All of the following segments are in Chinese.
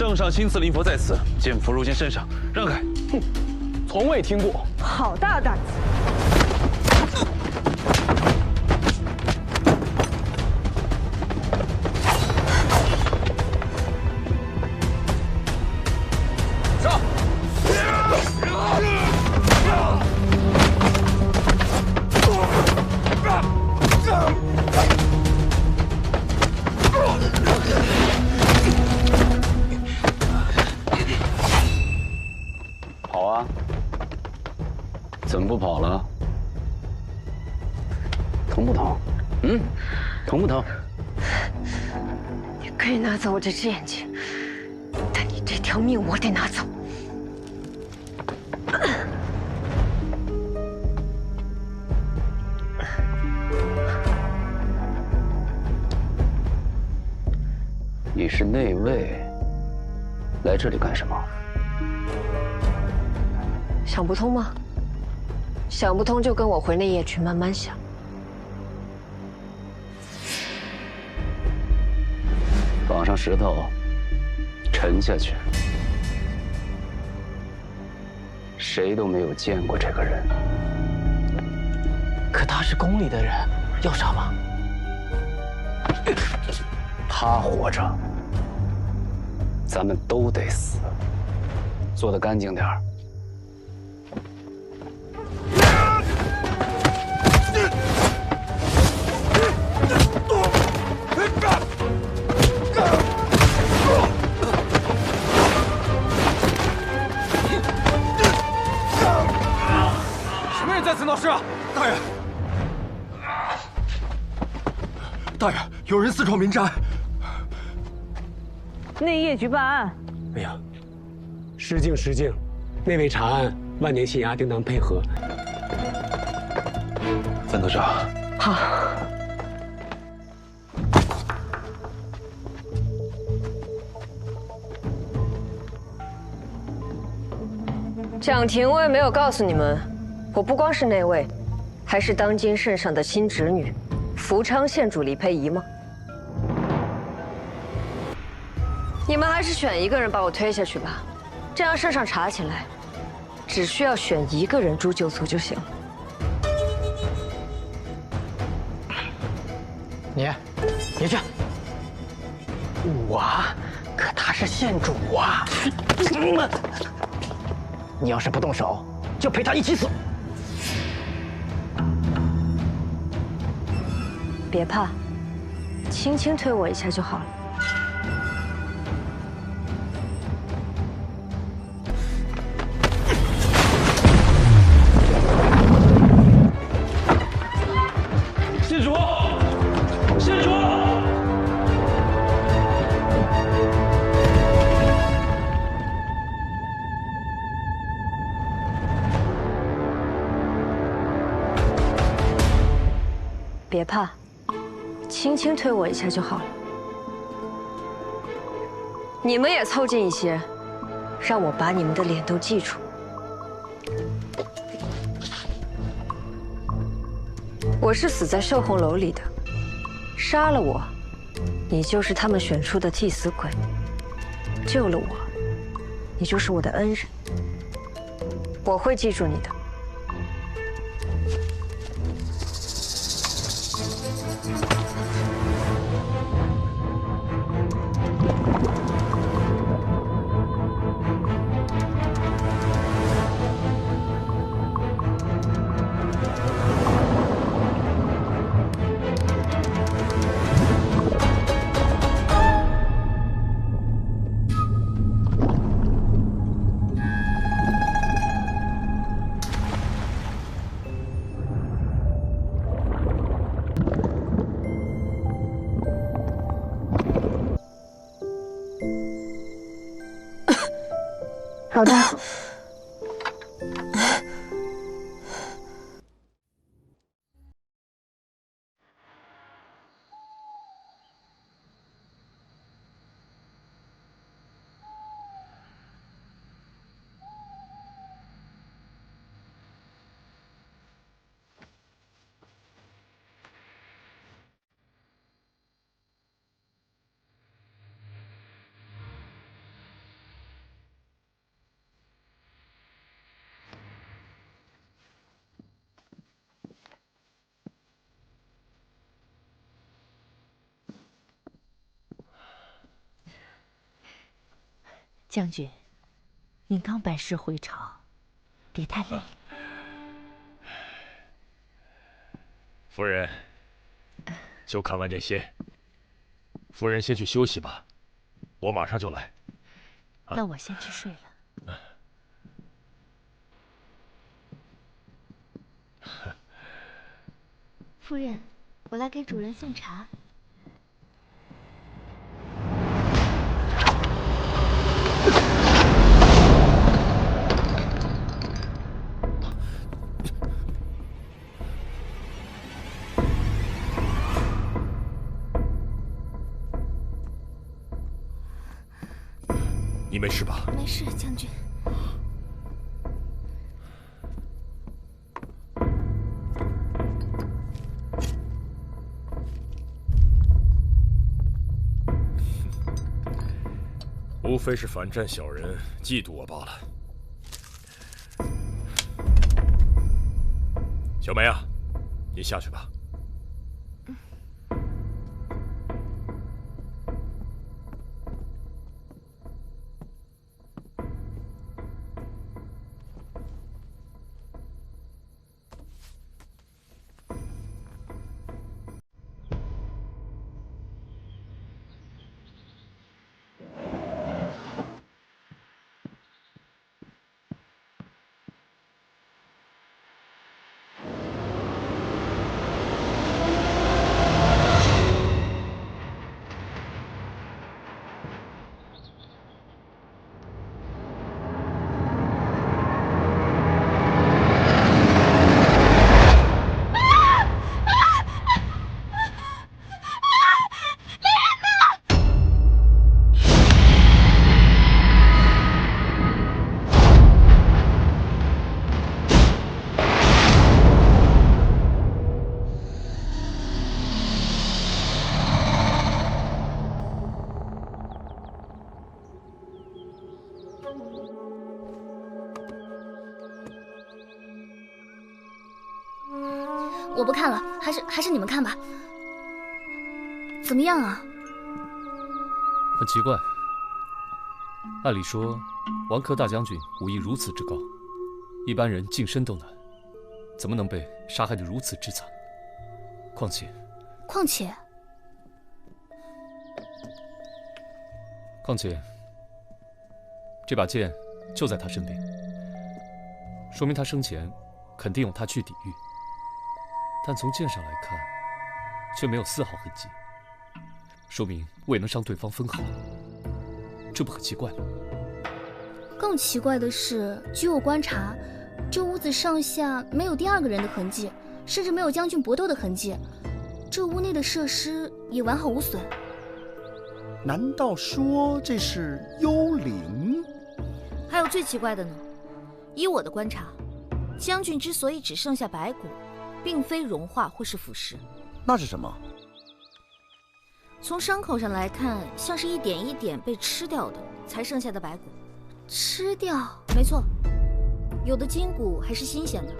圣上亲赐灵佛在此，见佛入见圣上，让开！哼，从未听过。好大胆子！ 跑啊！怎么不跑了？疼不疼？嗯，疼不疼？你可以拿走我这只眼睛，但你这条命我得拿走。你是内卫，来这里干什么？ 想不通吗？想不通就跟我回内业去慢慢想。绑上石头，沉下去。谁都没有见过这个人。可他是宫里的人，要杀吗？他活着，咱们都得死。做得干净点儿。 什么人在此闹事啊？大人，大人，有人私闯民宅。内业局办案。哎呀，失敬失敬，内卫查案，万年县衙定当配合。范督长，好。蒋廷尉没有告诉你们，我不光是内卫，还是当今圣上的亲侄女，福昌县主李佩仪吗？你们还是选一个人把我推下去吧，这样圣上查起来，只需要选一个人诛九族就行了。你去。我，可他是县主啊！你要是不动手，就陪他一起死。别怕，轻轻推我一下就好了。县主，县主！别怕，轻轻推我一下就好了。你们也凑近一些，让我把你们的脸都记住。我是死在寿红楼里的，杀了我，你就是他们选出的替死鬼；救了我，你就是我的恩人。我会记住你的。 老大，将军，您刚拜师回朝，别太累。夫人，就看完这些，夫人先去休息吧，我马上就来。那我先去睡了。夫人，我来给主人送茶。你没事吧？没事，将军。无非是反战小人嫉妒我罢了。小梅啊，你下去吧。我不看了，还是你们看吧。怎么样啊？很奇怪，按理说，王科大将军武艺如此之高，一般人近身都难，怎么能被杀害得如此之惨？况且，这把剑就在他身边，说明他生前肯定用它去抵御。但从剑上来看，却没有丝毫痕迹，说明未能伤对方分毫，这不很奇怪吗？更奇怪的是，据我观察，这屋子上下没有第二个人的痕迹，甚至没有将军搏斗的痕迹，这屋内的设施也完好无损。难道说这是幽灵？还有最奇怪的呢，以我的观察，将军之所以只剩下白骨，并非融化或是腐蚀，那是什么？从伤口上来看，像是一点一点被吃掉的，才剩下的白骨。吃掉？没错，有的筋骨还是新鲜的，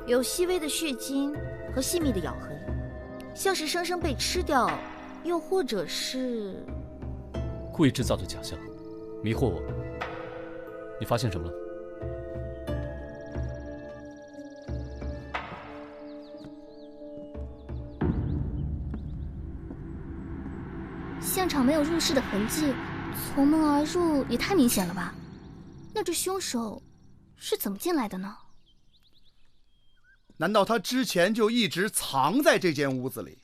有细微的血筋和细密的咬痕，像是生生被吃掉，又或者是故意制造的假象，迷惑我。你发现什么了？现场没有入室的痕迹，从门而入也太明显了吧？那这凶手是怎么进来的呢？难道他之前就一直藏在这间屋子里？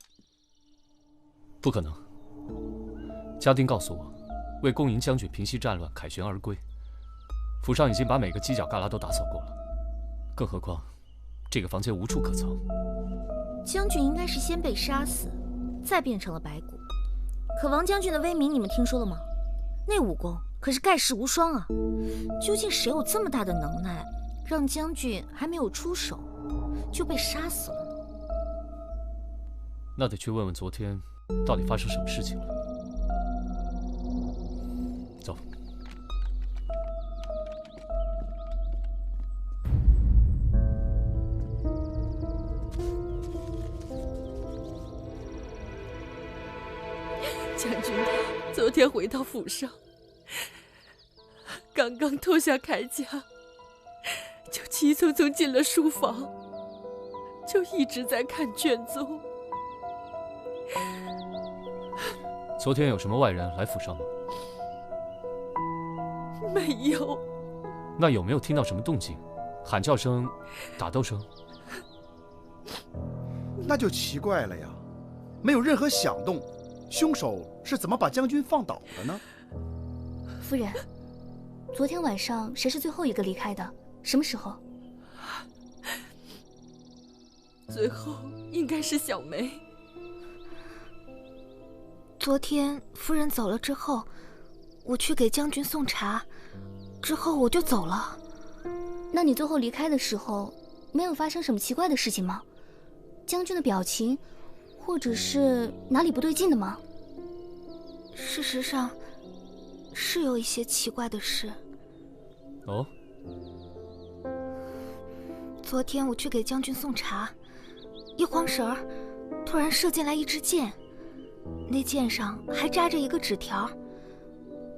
不可能。家丁告诉我，为恭迎将军平息战乱，凯旋而归，府上已经把每个犄角旮旯都打扫过了。更何况，这个房间无处可藏。将军应该是先被杀死，再变成了白骨。可王将军的威名你们听说了吗？那武功可是盖世无双啊！究竟谁有这么大的能耐，让将军还没有出手就被杀死了呢？那得去问问昨天到底发生什么事情了。走。将军昨天回到府上，刚刚脱下铠甲，就急匆匆进了书房，就一直在看卷宗。昨天有什么外人来府上吗？没有。那有没有听到什么动静？喊叫声、打斗声？那就奇怪了呀，没有任何响动，凶手是怎么把将军放倒的呢？夫人，昨天晚上谁是最后一个离开的？什么时候？最后应该是小梅。昨天夫人走了之后，我去给将军送茶，之后我就走了。那你最后离开的时候，没有发生什么奇怪的事情吗？将军的表情，或者是哪里不对劲的吗？事实上，是有一些奇怪的事。哦。昨天我去给将军送茶，一晃神儿，突然射进来一支箭，那箭上还扎着一个纸条。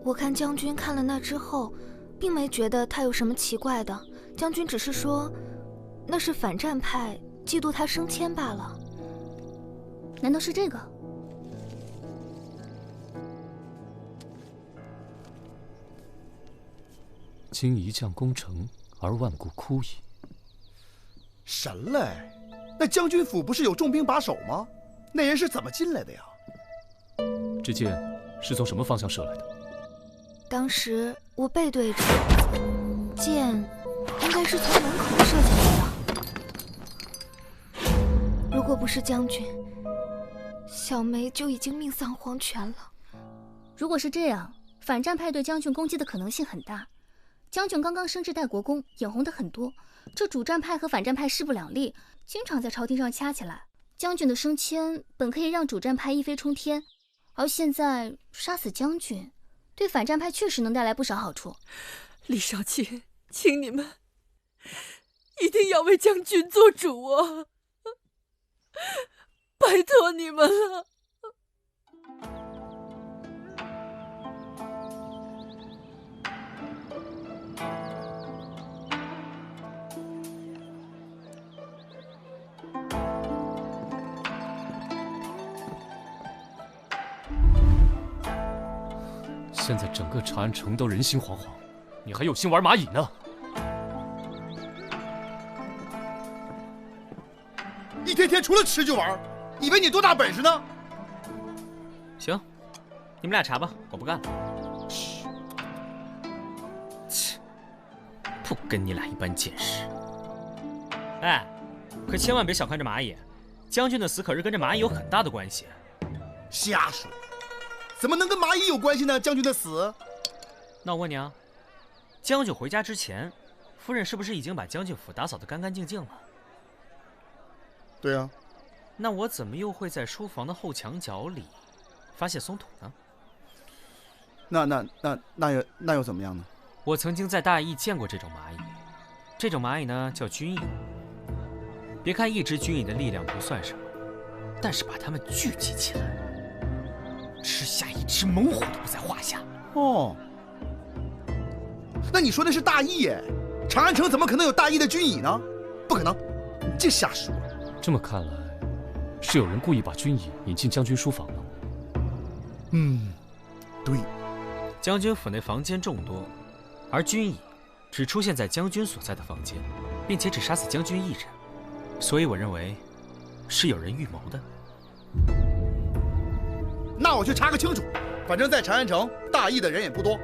我看将军看了那之后，并没觉得他有什么奇怪的，将军只是说，那是反战派嫉妒他升迁罢了。难道是这个？今一将功成，而万骨枯矣。神嘞！那将军府不是有重兵把守吗？那人是怎么进来的呀？这箭是从什么方向射来的？当时我背对着，箭应该是从门口射进来的。如果不是将军，小梅就已经命丧黄泉了。如果是这样，反战派对将军攻击的可能性很大。将军刚刚升至代国公，眼红的很多，这主战派和反战派势不两立，经常在朝廷上掐起来。将军的升迁本可以让主战派一飞冲天，而现在杀死将军，对反战派确实能带来不少好处。李少卿，请你们一定要为将军做主啊！拜托你们了。现在整个长安城都人心惶惶，你还有心玩蚂蚁呢？一天天除了吃就玩，以为你多大本事呢？行，你们俩查吧，我不干了。切，不跟你俩一般见识。哎，可千万别小看这蚂蚁，将军的死可是跟这蚂蚁有很大的关系。瞎说。怎么能跟蚂蚁有关系呢？将军的死？那我问你啊，将军回家之前，夫人是不是已经把将军府打扫得干干净净了？对啊。那我怎么又会在书房的后墙角里发现松土呢？那又怎么样呢？我曾经在大邑见过这种蚂蚁，这种蚂蚁呢叫军蚁。别看一只军蚁的力量不算什么，但是把它们聚集起来，吃下一只猛虎都不在话下。哦，那你说那是大邑耶？长安城怎么可能有大邑的军蚁呢？不可能，你净瞎说。这么看来，是有人故意把军蚁引进将军书房了。对。将军府内房间众多，而军蚁只出现在将军所在的房间，并且只杀死将军一人，所以我认为是有人预谋的。那我去查个清楚，反正在长安城，大邑的人也不多。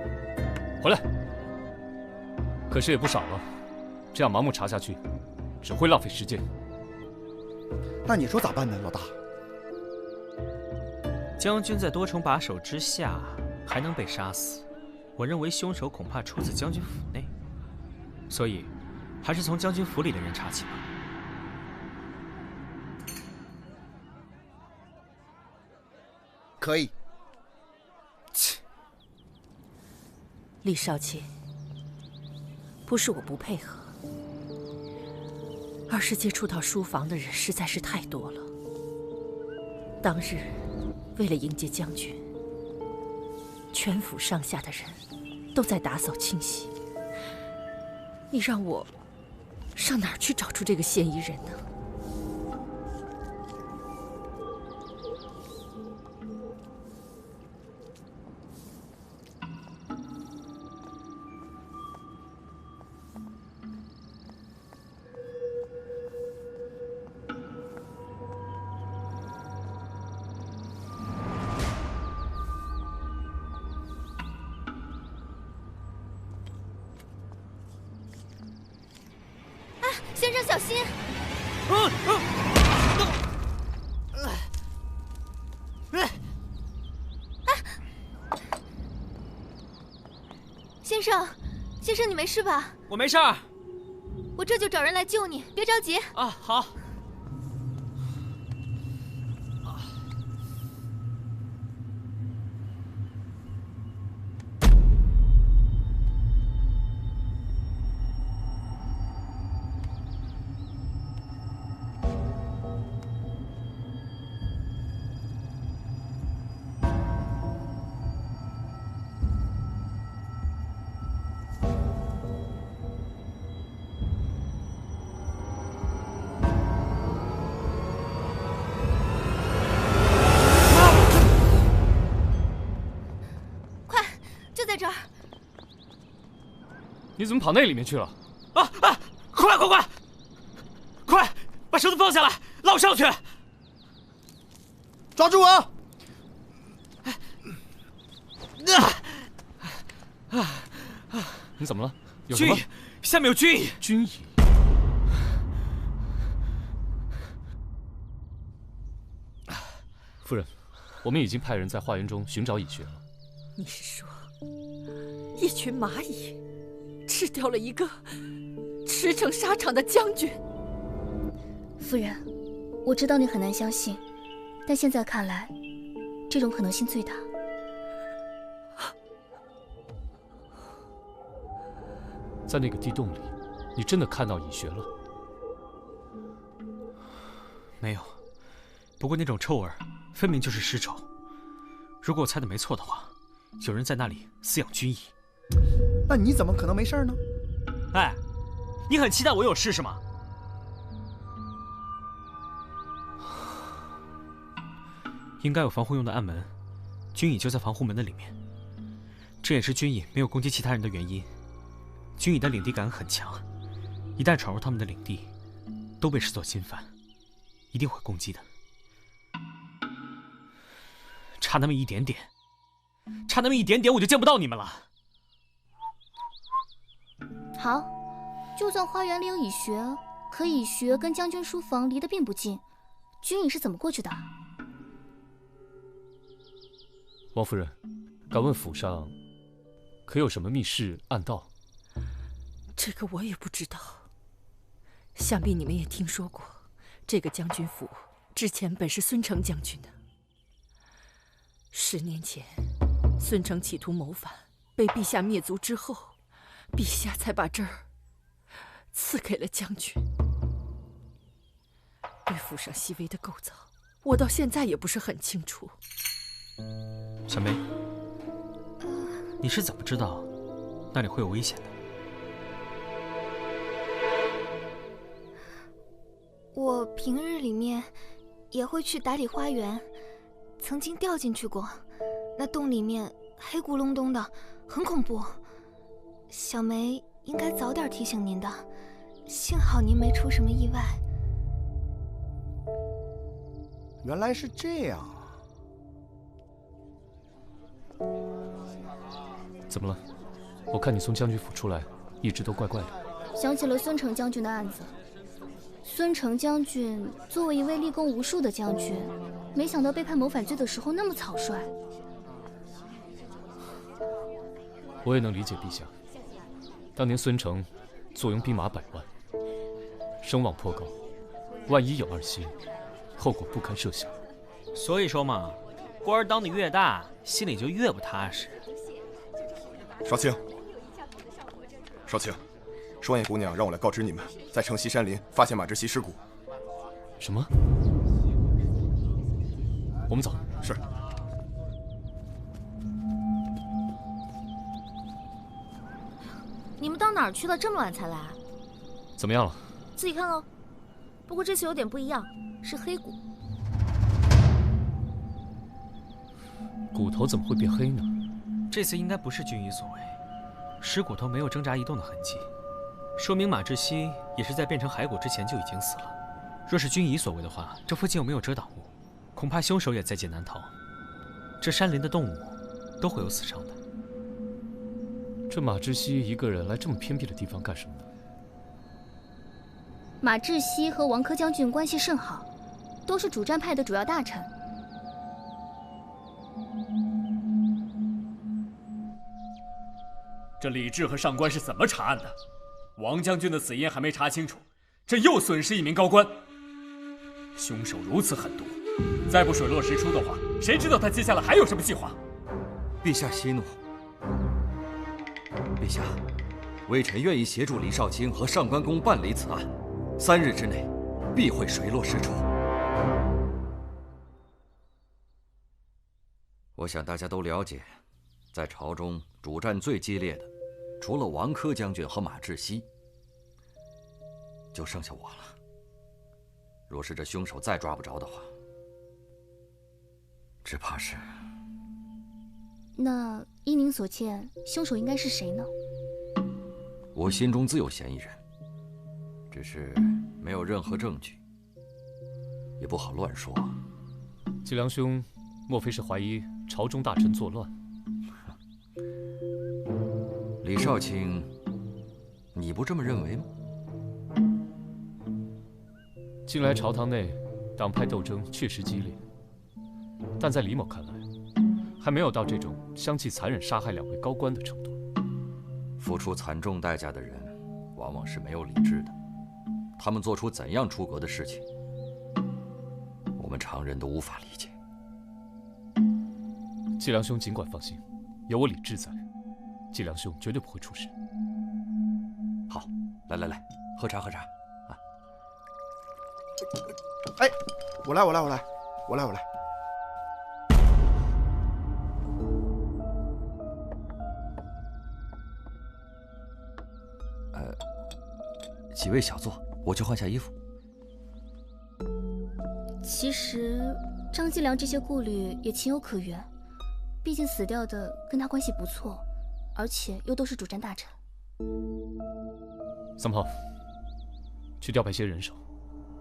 回来。可是也不少了，这样盲目查下去，只会浪费时间。那你说咋办呢，老大？将军在多重把守之下还能被杀死，我认为凶手恐怕出自将军府内，所以还是从将军府里的人查起吧。可以。切，李少卿，不是我不配合，而是接触到书房的人实在是太多了。当日为了迎接将军，全府上下的人都在打扫清洗。你让我上哪儿去找出这个嫌疑人呢？先生小心！先生，先生，你没事吧？我没事儿。我这就找人来救你，别着急。啊，好。在这儿！你怎么跑那里面去了？快，把绳子放下来，拉我上去！抓住我！你怎么了？有什么？军医，下面有军医。军医。夫人，我们已经派人在花园中寻找蚁穴了。你是说？一群蚂蚁吃掉了一个驰骋沙场的将军。夫人，我知道你很难相信，但现在看来，这种可能性最大。在那个地洞里，你真的看到蚁穴了？没有，不过那种臭味分明就是尸臭。如果我猜的没错的话，有人在那里饲养军蚁。那你怎么可能没事呢？哎，你很期待我有事是吗？应该有防护用的暗门，军蚁就在防护门的里面。这也是军蚁没有攻击其他人的原因。军蚁的领地感很强，一旦闯入他们的领地，都被视作侵犯，一定会攻击的。差那么一点点，我就见不到你们了。好，就算花园里有蚁穴，可蚁穴跟将军书房离得并不近，军蚁是怎么过去的？王夫人，敢问府上可有什么密室暗道？这个我也不知道。想必你们也听说过，这个将军府之前本是孙承将军的。10年前，孙承企图谋反，被陛下灭族之后，陛下才把这儿赐给了将军。对府上细微的构造，我到现在也不是很清楚。小梅，你是怎么知道那里会有危险的？我平日里面也会去打理花园，曾经掉进去过，那洞里面黑咕隆咚的，很恐怖。小梅应该早点提醒您的，幸好您没出什么意外。原来是这样啊！怎么了？我看你从将军府出来，一直都怪怪的。想起了孙承将军的案子。孙承将军作为一位立功无数的将军，没想到被判谋反罪的时候那么草率。我也能理解陛下。当年孙承坐拥兵马100万，声望颇高，万一有二心，后果不堪设想。所以说嘛，官儿当得越大，心里就越不踏实。少卿，少卿，双眼姑娘让我来告知你们，在城西山林发现马志熙尸骨。什么？我们走。是。你们到哪儿去了？这么晚才来？怎么样了？自己看喽。不过这次有点不一样，是黑骨。骨头怎么会变黑呢？这次应该不是君乙所为，尸骨头没有挣扎移动的痕迹，说明马志熙也是在变成骸骨之前就已经死了。若是君乙所为的话，这附近又没有遮挡物，恐怕凶手也在劫难逃。这山林的动物都会有死伤的。这马志熙一个人来这么偏僻的地方干什么呢？马志熙和王科将军关系甚好，都是主战派的主要大臣。这李治和上官是怎么查案的？王将军的死因还没查清楚，这又损失一名高官。凶手如此狠毒，再不水落石出的话，谁知道他接下来还有什么计划？陛下息怒。陛下，微臣愿意协助李少卿和上官公办理此案，3日之内必会水落石出。我想大家都了解，在朝中主战最激烈的，除了王科将军和马志熙，就剩下我了。若是这凶手再抓不着的话，只怕是……那依您所见，凶手应该是谁呢？我心中自有嫌疑人，只是没有任何证据，也不好乱说。季良兄，莫非是怀疑朝中大臣作乱？李少卿，你不这么认为吗？近来朝堂内党派斗争确实激烈，但在李某看来，还没有到这种相继残忍杀害2位高官的程度。付出惨重代价的人，往往是没有理智的。他们做出怎样出格的事情，我们常人都无法理解。季良兄尽管放心，有我李治在，季良兄绝对不会出事。好，来，喝茶。哎，我来。几位小坐，我去换下衣服。其实张继良这些顾虑也情有可原，毕竟死掉的跟他关系不错，而且又都是主战大臣。三炮，去调派些人手，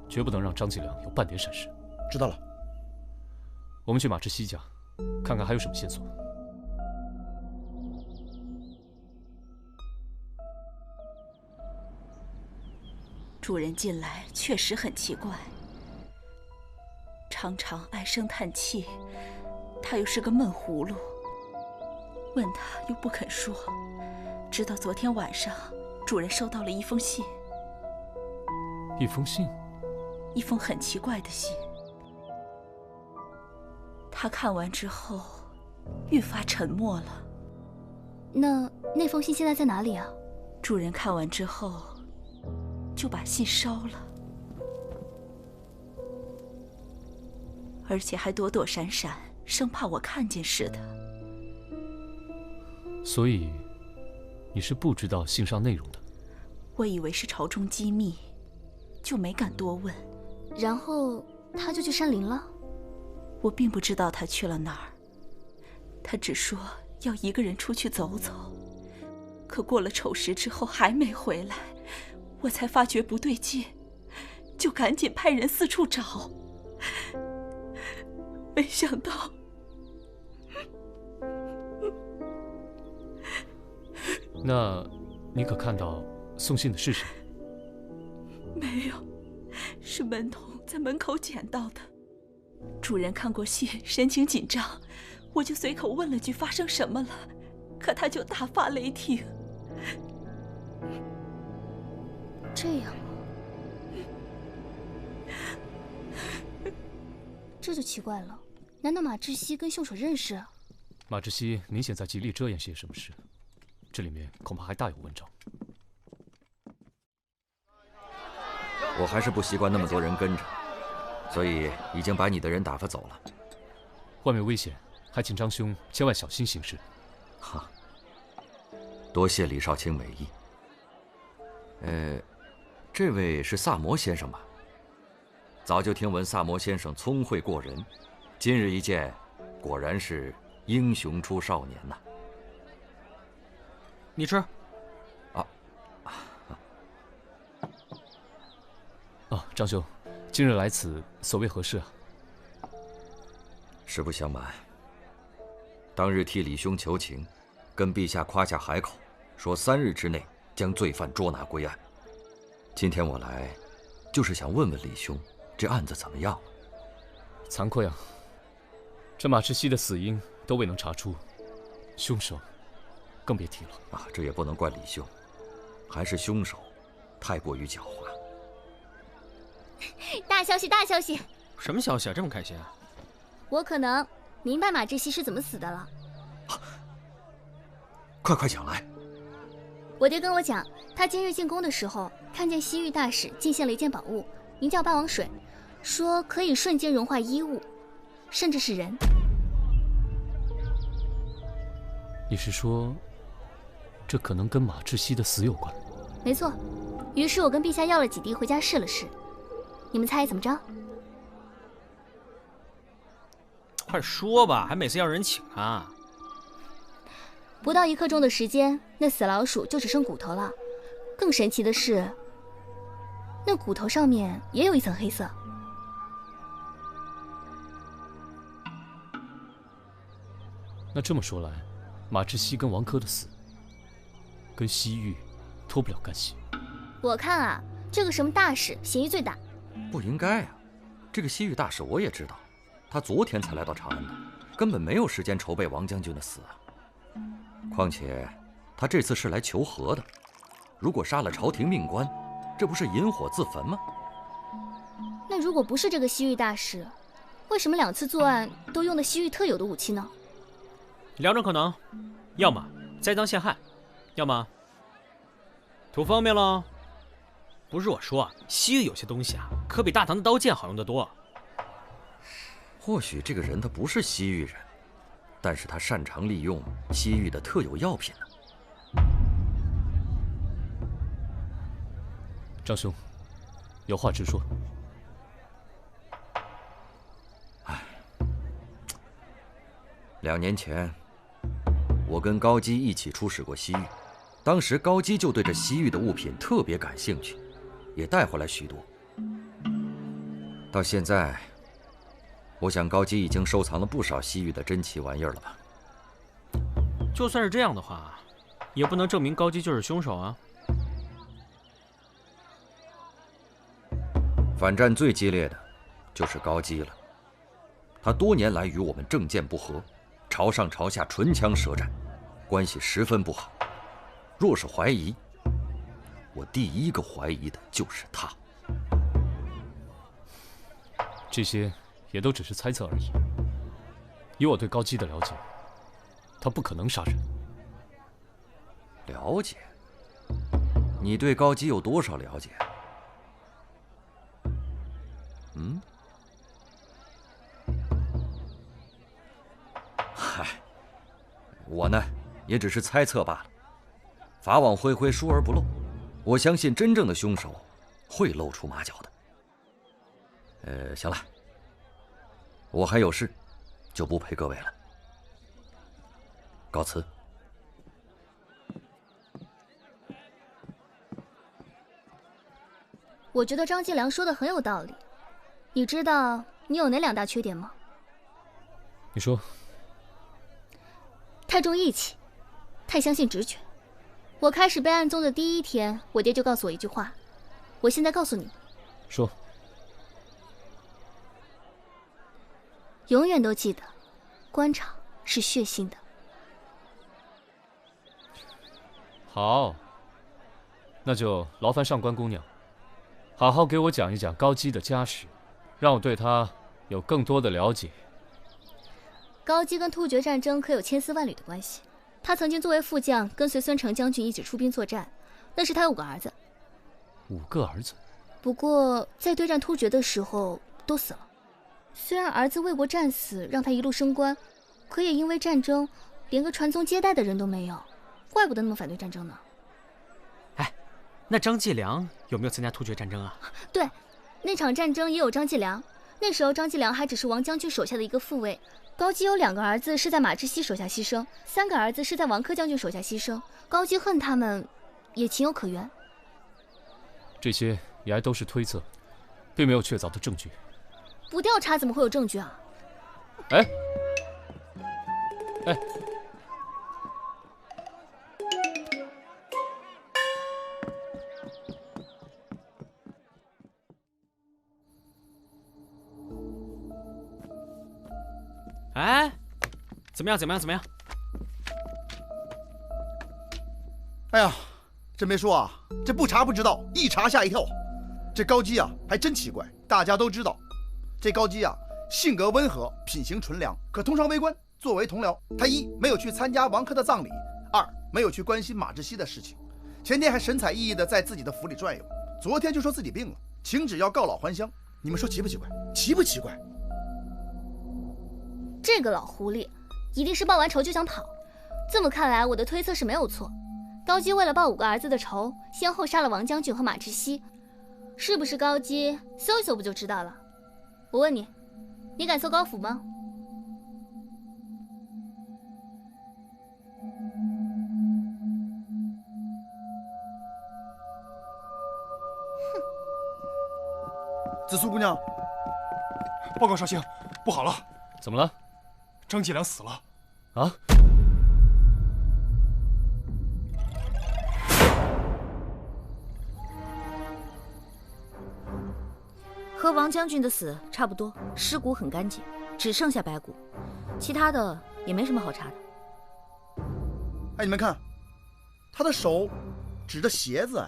绝不能让张继良有半点闪失。知道了。我们去马志熙家，看看还有什么线索。主人近来确实很奇怪，常常唉声叹气，他又是个闷葫芦，问他又不肯说，直到昨天晚上，主人收到了一封信。一封信？一封很奇怪的信。他看完之后，愈发沉默了。那封信现在在哪里啊？主人看完之后，就把信烧了，而且还躲躲闪闪，生怕我看见似的。所以，你是不知道信上内容的？我以为是朝中机密，就没敢多问。然后他就去山林了？我并不知道他去了哪儿，他只说要一个人出去走走，可过了丑时之后还没回来。我才发觉不对劲，就赶紧派人四处找，没想到，那你可看到送信的是谁？没有，是门童在门口捡到的。主人看过信，神情紧张，我就随口问了句发生什么了，可他就大发雷霆。这样啊，这就奇怪了。难道马志熙跟凶手认识？马志熙明显在极力遮掩些什么事，这里面恐怕还大有文章。我还是不习惯那么多人跟着，所以已经把你的人打发走了。外面危险，还请张兄千万小心行事。哈，多谢李少卿美意。这位是萨摩先生吧？早就听闻萨摩先生聪慧过人，今日一见，果然是英雄出少年呐。你吃。张兄，今日来此，所为何事啊？实不相瞒，当日替李兄求情，跟陛下夸下海口，说3日之内将罪犯捉拿归案。今天我来，就是想问问李兄，这案子怎么样了？惭愧啊，这马志熙的死因都未能查出，凶手更别提了。这也不能怪李兄，还是凶手太过于狡猾。大消息！大消息！什么消息啊？这么开心啊？我可能明白马志熙是怎么死的了。快讲来！我爹跟我讲，他今日进宫的时候，看见西域大使进献了一件宝物，名叫霸王水，说可以瞬间融化衣物，甚至是人。你是说，这可能跟马志熙的死有关？没错。于是我跟陛下要了几滴回家试了试，你们猜怎么着？快说吧，还每次要人请啊？不到1刻钟的时间，那死老鼠就只剩骨头了。更神奇的是，那骨头上面也有一层黑色。那这么说来，马志熙跟王珂的死，跟西域脱不了干系。我看啊，这个什么大使嫌疑最大。不应该啊，这个西域大使我也知道，他昨天才来到长安的，根本没有时间筹备王将军的死啊。况且他这次是来求和的，如果杀了朝廷命官，这不是引火自焚吗？那如果不是这个西域大使，为什么2次作案都用的西域特有的武器呢？2种可能，要么栽赃陷害，要么图方便喽。不是我说啊，西域有些东西啊，可比大唐的刀剑好用得多。或许这个人他不是西域人，但是他擅长利用西域的特有药品呢。张兄，有话直说。2年前，我跟高基一起出使过西域，当时高基就对这西域的物品特别感兴趣，也带回来许多。到现在，我想高基已经收藏了不少西域的珍奇玩意儿了吧？就算是这样的话，也不能证明高基就是凶手啊。反战最激烈的就是高基了，他多年来与我们政见不合，朝上朝下唇枪舌战，关系十分不好。若是怀疑，我第一个怀疑的就是他。这些也都只是猜测而已。以我对高基的了解，他不可能杀人。了解？你对高基有多少了解？嗨，我呢，也只是猜测罢了。法网恢恢，疏而不漏。我相信真正的凶手会露出马脚的。行了，我还有事，就不陪各位了。告辞。我觉得张继良说的很有道理。你知道你有哪2大缺点吗？你说。太重义气，太相信直觉。我开始背案宗的第1天，我爹就告诉我一句话，我现在告诉你。说。永远都记得，官场是血腥的。好，那就劳烦上官姑娘，好好给我讲一讲高基的家史，让我对他有更多的了解。高基跟突厥战争可有千丝万缕的关系。他曾经作为副将，跟随孙承将军一起出兵作战，那时他有5个儿子。5个儿子？不过在对战突厥的时候都死了。虽然儿子为国战死，让他一路升官，可也因为战争，连个传宗接代的人都没有，怪不得那么反对战争呢。那张继良有没有参加突厥战争啊？对，那场战争也有张继良。那时候张继良还只是王将军手下的一个副尉。高基有2个儿子是在马志熙手下牺牲，3个儿子是在王科将军手下牺牲。高基恨他们，也情有可原。这些也还都是推测，并没有确凿的证据。不调查怎么会有证据啊？哎，哎，怎么样？哎呀，真没说啊，这不查不知道，一查吓一跳。这高基啊，还真奇怪。大家都知道，这高基啊，性格温和，品行纯良，可通常为官。作为同僚，他一没有去参加王珂的葬礼，二没有去关心马志熙的事情，前天还神采奕奕的在自己的府里转悠，昨天就说自己病了，请旨要告老还乡。你们说奇不奇怪？奇不奇怪？这个老狐狸，一定是报完仇就想跑。这么看来，我的推测是没有错。高基为了报5个儿子的仇，先后杀了王将军和马志熙，是不是高基？搜一搜不就知道了。我问你，你敢搜高府吗？紫苏姑娘，报告少卿，不好了！怎么了？张继良死了。啊？和王将军的死差不多，尸骨很干净，只剩下白骨，其他的也没什么好查的。哎，你们看，他的手指着鞋子，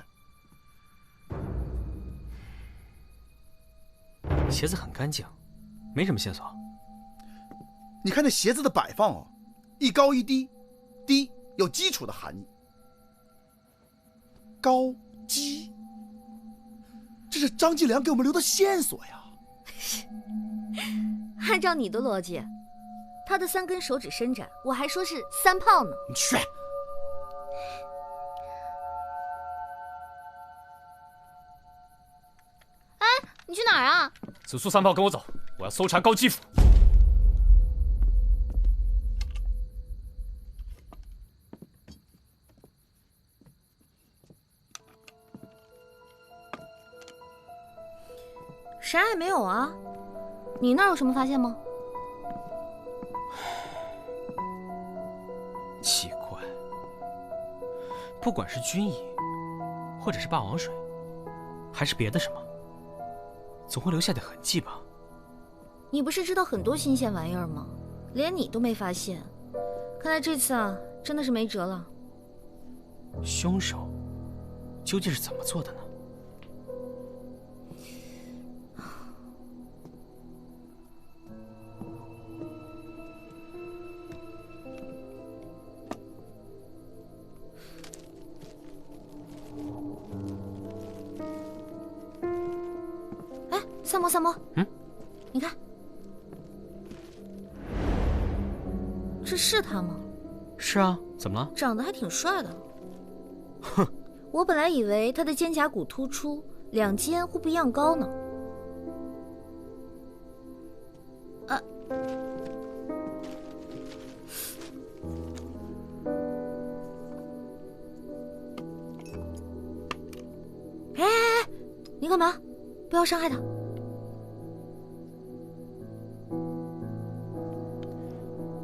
鞋子很干净，没什么线索。你看这鞋子的摆放啊，一高一低，低有基础的含义。高基，这是张继良给我们留的线索呀。按照你的逻辑，他的3根手指伸展，我还说是3炮呢。你去。哎，你去哪儿啊？紫苏3炮跟我走，我要搜查高基府。啥也没有啊，你那儿有什么发现吗？奇怪，不管是军医，或者是霸王水，还是别的什么，总会留下点痕迹吧？你不是知道很多新鲜玩意儿吗？连你都没发现，看来这次啊，真的是没辙了。凶手究竟是怎么做的呢？三摸，你看，这是他吗？是啊，怎么了？长得还挺帅的。哼，我本来以为他的肩胛骨突出，2肩会不一样高呢。哎，你干嘛？不要伤害他。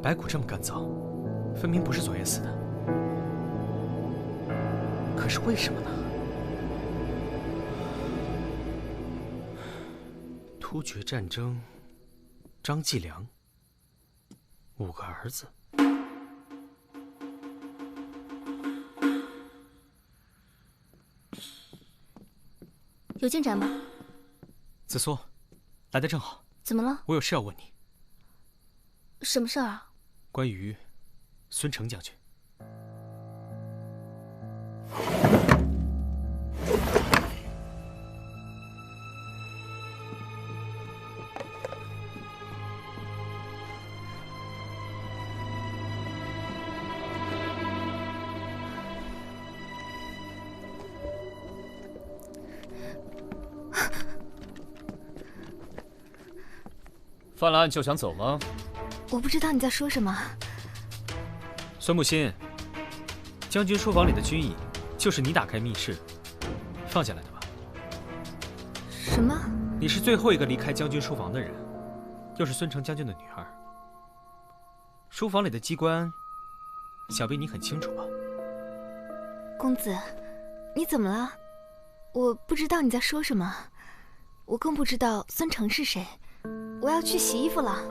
白骨这么干燥，分明不是昨夜死的。可是为什么呢？突厥战争，张继良，5个儿子。有进展吗？紫苏，来得正好。怎么了？我有事要问你。什么事儿啊？关于孙成将军。犯了案就想走吗？我不知道你在说什么。孙木心，将军书房里的军椅就是你打开密室放下来的吧？什么？你是最后一个离开将军书房的人，又是孙成将军的女儿。书房里的机关，想必你很清楚吧？公子，你怎么了？我不知道你在说什么，我更不知道孙成是谁。我要去洗衣服了。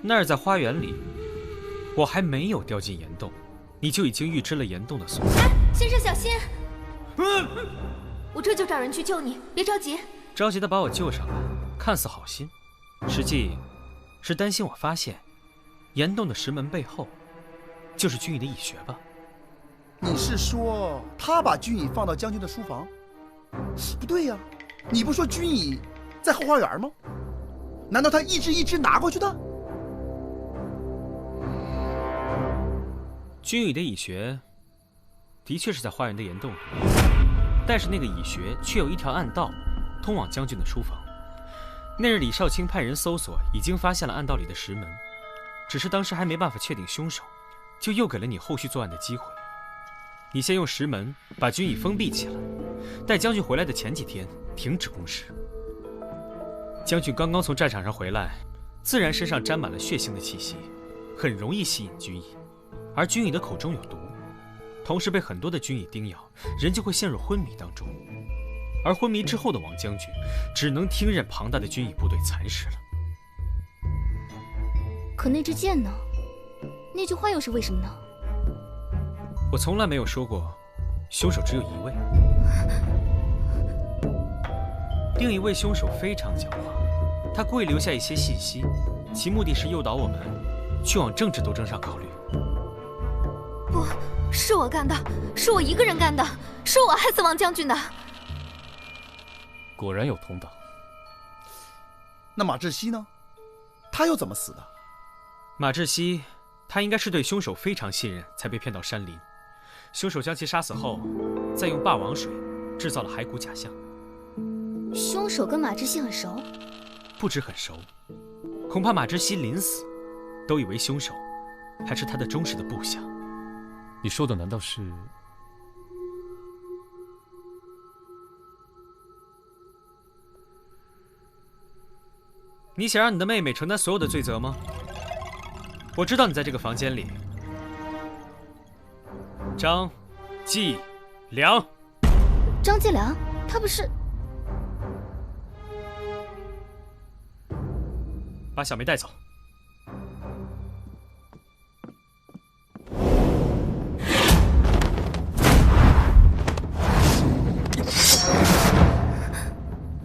那儿在花园里，我还没有掉进岩洞，你就已经预知了岩洞的所在。先生小心！我这就找人去救你，别着急。着急的把我救上来，看似好心，实际是担心我发现岩洞的石门背后就是军医的义学吧？你是说他把军椅放到将军的书房？不对呀，你不说军椅在后花园吗？难道他一只一只拿过去的？军椅的蚁穴的确是在花园的岩洞里，但是那个蚁穴却有一条暗道通往将军的书房。那日李少卿派人搜索，已经发现了暗道里的石门，只是当时还没办法确定凶手，就又给了你后续作案的机会。你先用石门把军椅封闭起来，待将军回来的前几天停止攻势。将军刚刚从战场上回来，自然身上沾满了血腥的气息，很容易吸引军蚁。而军蚁的口中有毒，同时被很多的军蚁叮咬，人就会陷入昏迷当中。而昏迷之后的王将军，只能听任庞大的军蚁部队蚕食了。可那支箭呢？那句话又是为什么呢？我从来没有说过，凶手只有一位。另一位凶手非常狡猾，他故意留下一些信息，其目的是诱导我们去往政治斗争上考虑。不是我干的，是我一个人干的，是我害死王将军的。果然有同党。那马志熙呢？他又怎么死的？马志熙，他应该是对凶手非常信任，才被骗到山林。凶手将其杀死后，再用霸王水制造了骸骨假象。凶手跟马志熙很熟？不止很熟，恐怕马志熙临死都以为凶手还是他的忠实的部下。你说的难道是？你想让你的妹妹承担所有的罪责吗？我知道你在这个房间里。张继良。张继良，他不是？把小梅带走。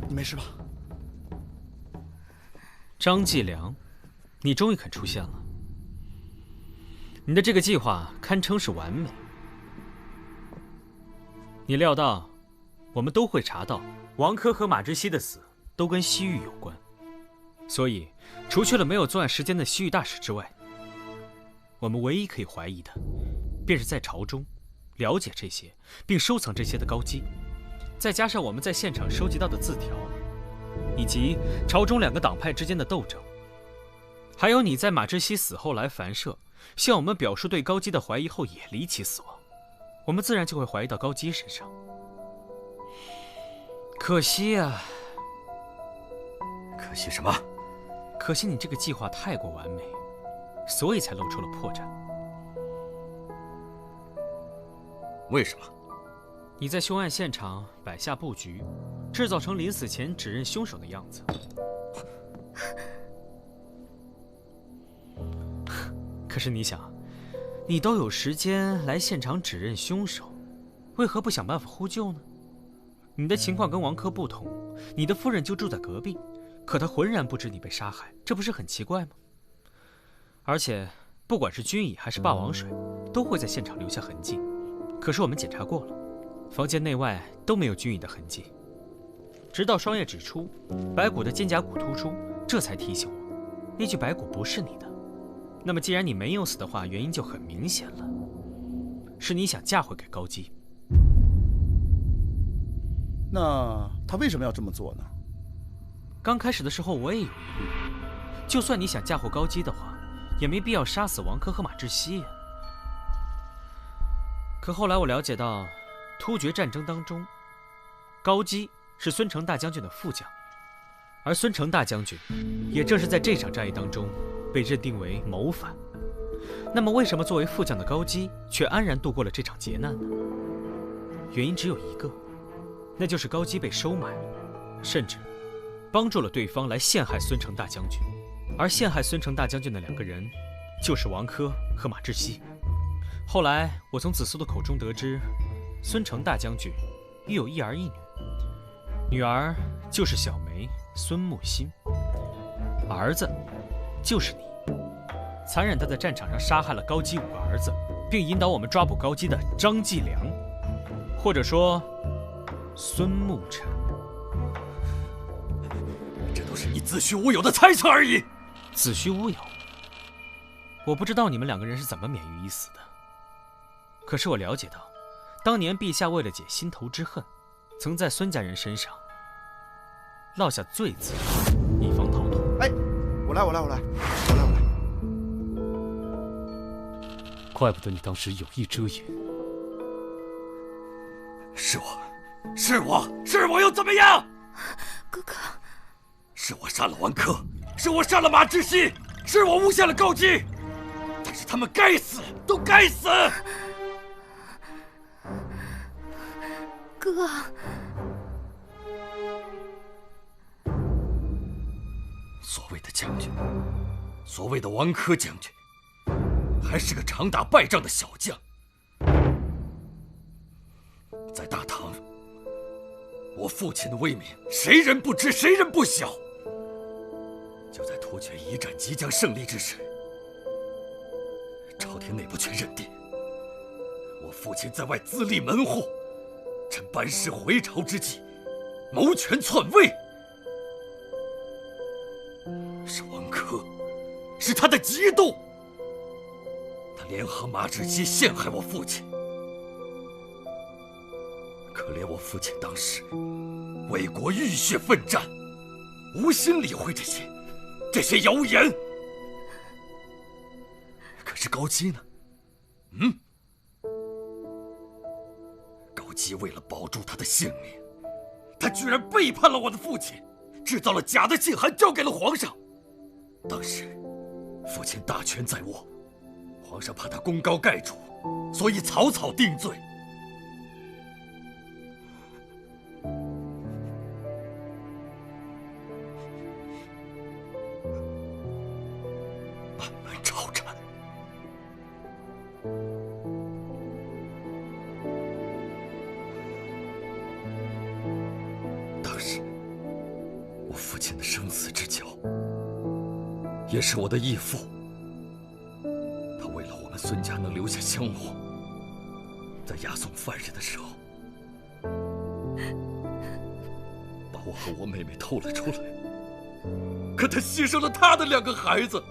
你没事吧？张继良，你终于肯出现了。你的这个计划堪称是完美。你料到，我们都会查到王珂和马之熙的死都跟西域有关，所以除去了没有作案时间的西域大使之外，我们唯一可以怀疑的，便是在朝中了解这些并收藏这些的高基，再加上我们在现场收集到的字条，以及朝中两个党派之间的斗争，还有你在马之熙死后来樊社向我们表述对高基的怀疑后也离奇死亡，我们自然就会怀疑到高基身上。可惜啊！可惜什么？可惜你这个计划太过完美，所以才露出了破绽。为什么？你在凶案现场摆下布局，制造成临死前指认凶手的样子。可是你想，你都有时间来现场指认凶手，为何不想办法呼救呢？你的情况跟王珂不同，你的夫人就住在隔壁，可她浑然不知你被杀害，这不是很奇怪吗？而且，不管是军蚁还是霸王水，都会在现场留下痕迹。可是我们检查过了，房间内外都没有军蚁的痕迹。直到双叶指出白骨的肩胛骨突出，这才提醒我，那具白骨不是你的。那么既然你没有死的话，原因就很明显了。是你想嫁祸给高姬。那他为什么要这么做呢？刚开始的时候我也有疑虑，就算你想嫁祸高姬的话，也没必要杀死王珂和马志熙呀。可后来我了解到，突厥战争当中，高姬是孙成大将军的副将，而孙成大将军也正是在这场战役当中被认定为谋反。那么为什么作为副将的高姬却安然度过了这场劫难呢？原因只有一个，那就是高姬被收买了，甚至帮助了对方来陷害孙成大将军。而陷害孙成大将军的2个人，就是王珂和马志熙。后来我从子苏的口中得知，孙成大将军育有1儿1女，女儿就是小梅孙木心，儿子就是你。残忍地在战场上杀害了高姬5个儿子，并引导我们抓捕高姬的张继良，或者说孙沐尘。这都是你子虚乌有的猜测而已。子虚乌有？我不知道你们2个人是怎么免于一死的。可是我了解到，当年陛下为了解心头之恨，曾在孙家人身上落下罪字，以防逃脱。哎，我来。怪不得你当时有意遮掩。是我又怎么样？哥哥，是我杀了王珂，是我杀了马志熙，是我诬陷了高姬，但是他们该死，都该死。哥，所谓的将军，所谓的王珂将军，还是个常打败仗的小将。在大唐，我父亲的威名，谁人不知，谁人不晓。就在突厥一战即将胜利之时，朝廷内部却认定我父亲在外自立门户，趁班师回朝之际，谋权篡位。是王珂，是他的嫉妒，他联合马志熙陷害我父亲。可怜我父亲当时为国浴血奋战，无心理会这些谣言。可是高姬呢？高姬为了保住他的性命，他居然背叛了我的父亲，制造了假的信函交给了皇上。当时父亲大权在握，皇上怕他功高盖主，所以草草定罪。漫漫朝战，当时我父亲的生死之交，也是我的义父。他为了我们孙家能留下香火，在押送犯人的时候，把我和我妹妹偷了出来。可他牺牲了他的2个孩子。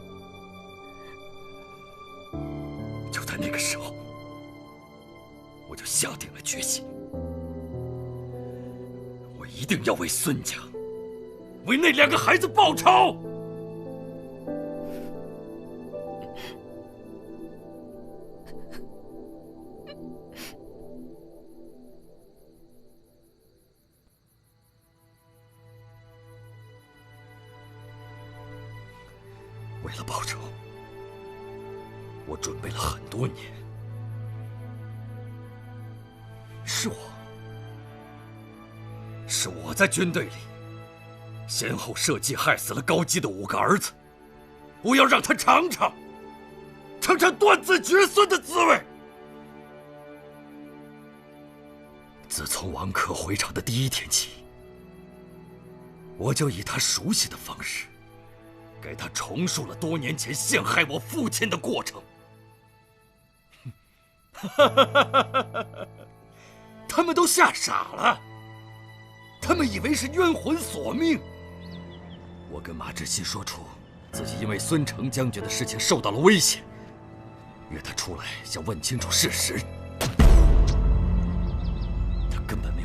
就在那个时候，我就下定了决心，我一定要为孙家，为那2个孩子报仇。为了报仇，我准备了很多年。是我在军队里先后设计害死了高姬的5个儿子，我要让他尝尝断子绝孙的滋味。自从王珂回朝的第1天起，我就以他熟悉的方式，给他重述了多年前陷害我父亲的过程。他们都吓傻了，他们以为是冤魂索命。我跟马志熙说出自己因为孙成将军的事情受到了威胁，约他出来想问清楚事实。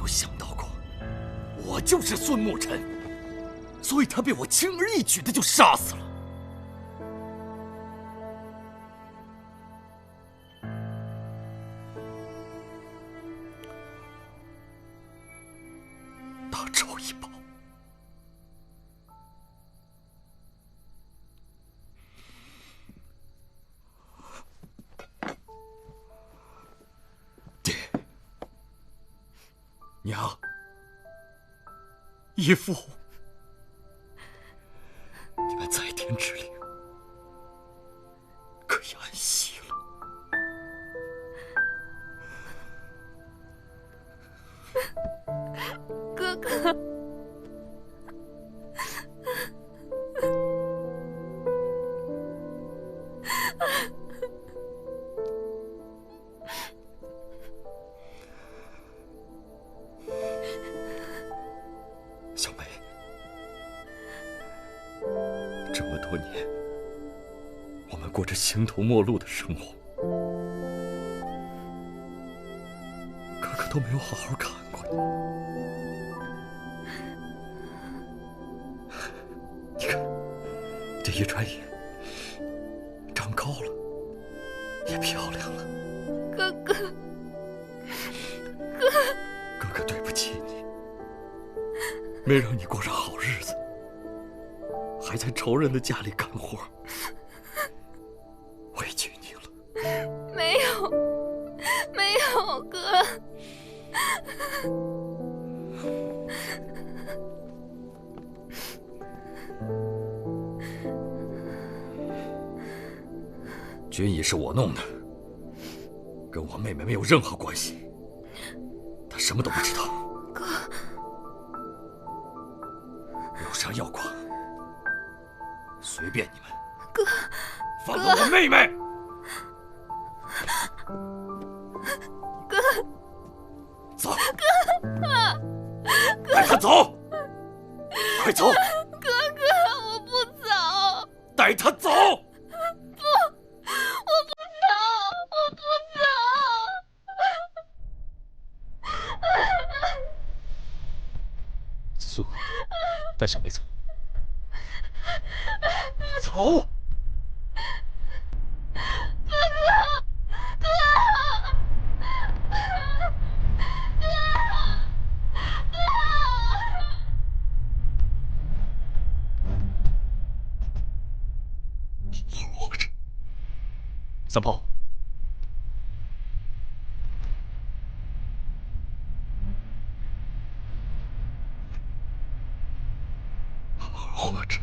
有想到过，我就是孙沐尘，所以他被我轻而易举的就杀死了。大仇已报。爹，娘，义父，你们在天之灵可以安息了。哥哥，小梅，这么多年，我们过着形同陌路的生活，哥哥都没有好好看过你。你看，这一转眼，长高了，也漂亮了。哥哥，哥哥对不起你，没让你过上好日子，还在仇人的家里干活，委屈你了。没有，没有，哥。军医是我弄的，跟我妹妹没有任何关系，她什么都不知道。哥，有啥要夸，随便你们。哥，放过我妹妹！哥，走，哥，带她走，快走！哥哥，我不走。带她走！不，我不走，我不走。子苏，带小梅走。走！三炮，活着。